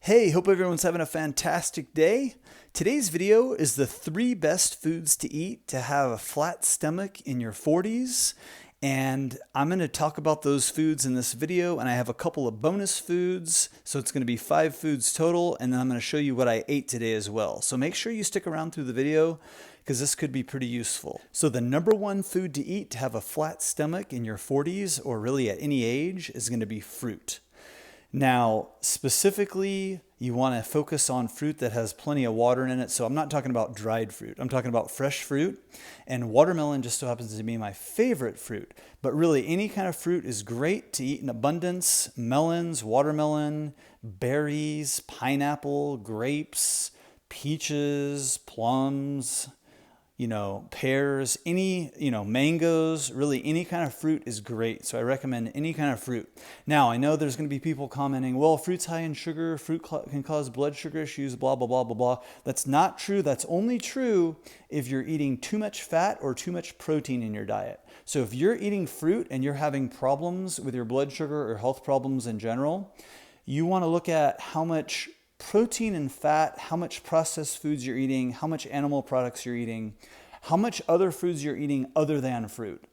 Hey, hope everyone's having a fantastic day. Today's video is the 3 best foods to eat to have a flat stomach in your 40s. And I'm going to talk about those foods in this video, and I have a couple of bonus foods. So it's going to be 5 foods total, and then I'm going to show you what I ate today as well. So make sure you stick around through the video because this could be pretty useful. So the number 1 food to eat to have a flat stomach in your 40s, or really at any age, is going to be fruit. Now, specifically, you want to focus on fruit that has plenty of water in it. So I'm not talking about dried fruit. I'm talking about fresh fruit. And watermelon just so happens to be my favorite fruit. But really, any kind of fruit is great to eat in abundance. Melons, watermelon, berries, pineapple, grapes, peaches, plums, pears, mangoes, really any kind of fruit is great. So I recommend any kind of fruit. Now, I know there's going to be people commenting, well, fruit's high in sugar, fruit can cause blood sugar issues, blah, blah, blah, blah, blah. That's not true. That's only true if you're eating too much fat or too much protein in your diet. So if you're eating fruit and you're having problems with your blood sugar or health problems in general, you want to look at how much protein and fat, how much processed foods you're eating, how much animal products you're eating, how much other foods you're eating other than fruit.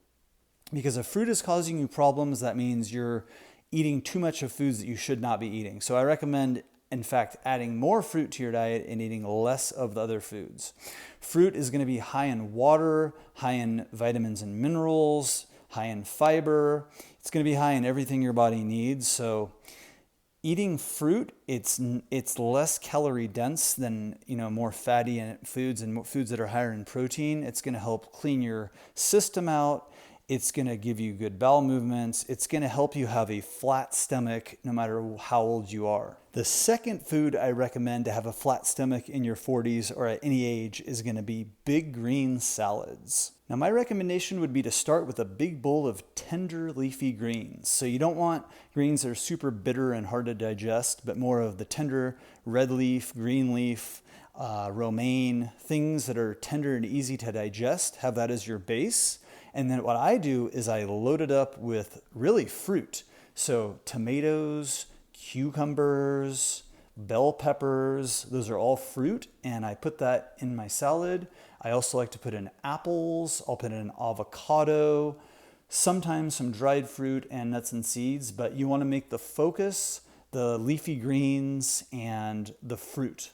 Because if fruit is causing you problems, that means you're eating too much of foods that you should not be eating. So I recommend, in fact, adding more fruit to your diet and eating less of the other foods. Fruit is going to be high in water, high in vitamins and minerals, high in fiber. It's going to be high in everything your body needs. So eating fruit, it's less calorie dense than more fatty foods and foods that are higher in protein. It's going to help clean your system out. It's going to give you good bowel movements. It's going to help you have a flat stomach no matter how old you are. The second food I recommend to have a flat stomach in your 40s or at any age is going to be big green salads. Now, my recommendation would be to start with a big bowl of tender leafy greens. So you don't want greens that are super bitter and hard to digest, but more of the tender red leaf, green leaf, romaine, things that are tender and easy to digest. Have that as your base. And then what I do is I load it up with really fruit. So tomatoes, cucumbers, bell peppers, those are all fruit, and I put that in my salad. I also like to put in apples, I'll put in avocado, sometimes some dried fruit and nuts and seeds, but you want to make the focus the leafy greens and the fruit.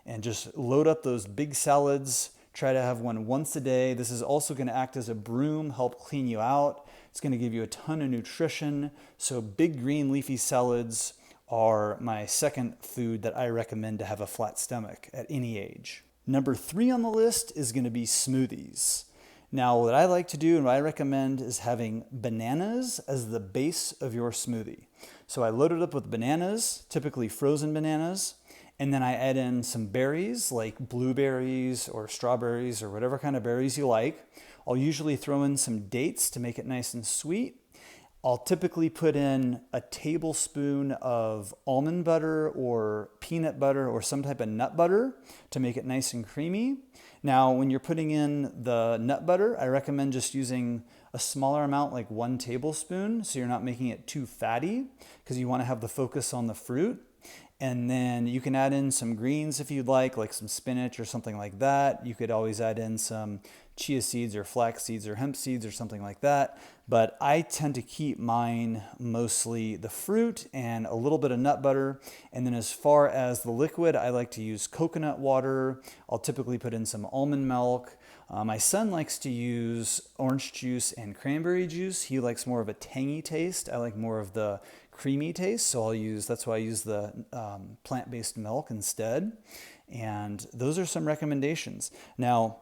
And just load up those big salads. Try to have one once a day. This is also going to act as a broom, help clean you out. It's going to give you a ton of nutrition. So big green leafy salads are my second food that I recommend to have a flat stomach at any age. Number 3 on the list is going to be smoothies. Now, what I like to do and what I recommend is having bananas as the base of your smoothie. So I load it up with bananas, typically frozen bananas, and then I add in some berries like blueberries or strawberries or whatever kind of berries you like. I'll usually throw in some dates to make it nice and sweet. I'll typically put in a tablespoon of almond butter or peanut butter or some type of nut butter to make it nice and creamy. Now, when you're putting in the nut butter, I recommend just using a smaller amount, like 1 tablespoon, so you're not making it too fatty because you want to have the focus on the fruit. And then you can add in some greens if you'd like some spinach or something like that. You could always add in some chia seeds or flax seeds or hemp seeds or something like that. But I tend to keep mine mostly the fruit and a little bit of nut butter. And then as far as the liquid, I like to use coconut water. I'll typically put in some almond milk. My son likes to use orange juice and cranberry juice. He likes more of a tangy taste. I like more of the creamy taste, so that's why I use the plant-based milk instead. And those are some recommendations. Now,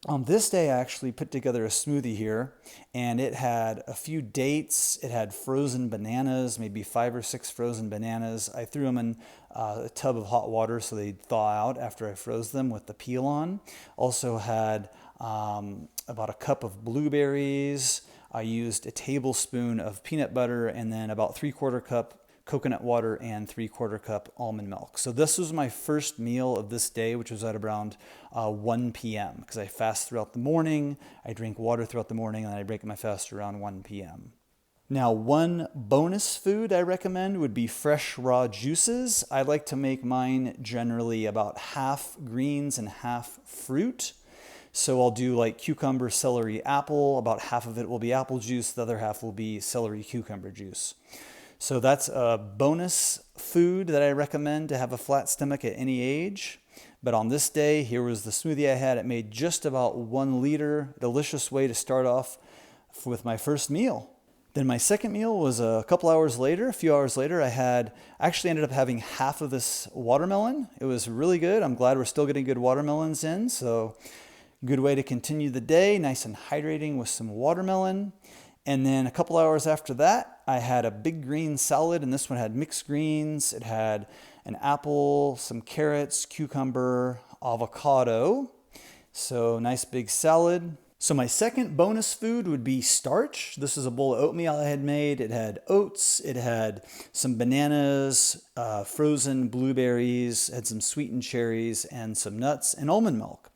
on this day, I actually put together a smoothie here, and it had a few dates. It had frozen bananas, maybe 5 or 6 frozen bananas. I threw them in a tub of hot water so they'd thaw out after I froze them with the peel on. Also had about a cup of blueberries. I used a tablespoon of peanut butter and then about 3/4 cup coconut water and 3/4 cup almond milk. So this was my first meal of this day, which was at around 1 p.m. because I fast throughout the morning. I drink water throughout the morning, and then I break my fast around 1 p.m. Now, one bonus food I recommend would be fresh raw juices. I like to make mine generally about half greens and half fruit. So I'll do like cucumber, celery, apple. About half of it will be apple juice. The other half will be celery, cucumber juice. So that's a bonus food that I recommend to have a flat stomach at any age. But on this day, here was the smoothie I had. It made just about 1 liter. Delicious way to start off with my first meal. Then my second meal was a few hours later. I actually ended up having half of this watermelon. It was really good. I'm glad we're still getting good watermelons in. So good way to continue the day, nice and hydrating with some watermelon. And then a couple hours after that, I had a big green salad, and this one had mixed greens. It had an apple, some carrots, cucumber, avocado. So nice big salad. So my second bonus food would be starch. This is a bowl of oatmeal I had made. It had oats, it had some bananas, frozen blueberries, had some sweetened cherries, and some nuts and almond milk.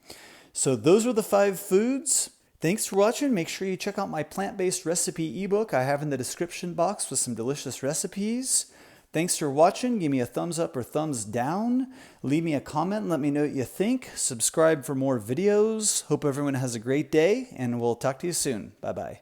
So those were the 5 foods. Thanks for watching. Make sure you check out my plant-based recipe ebook I have in the description box with some delicious recipes. Thanks for watching. Give me a thumbs up or thumbs down. Leave me a comment and let me know what you think. Subscribe for more videos. Hope everyone has a great day, and we'll talk to you soon. Bye-bye.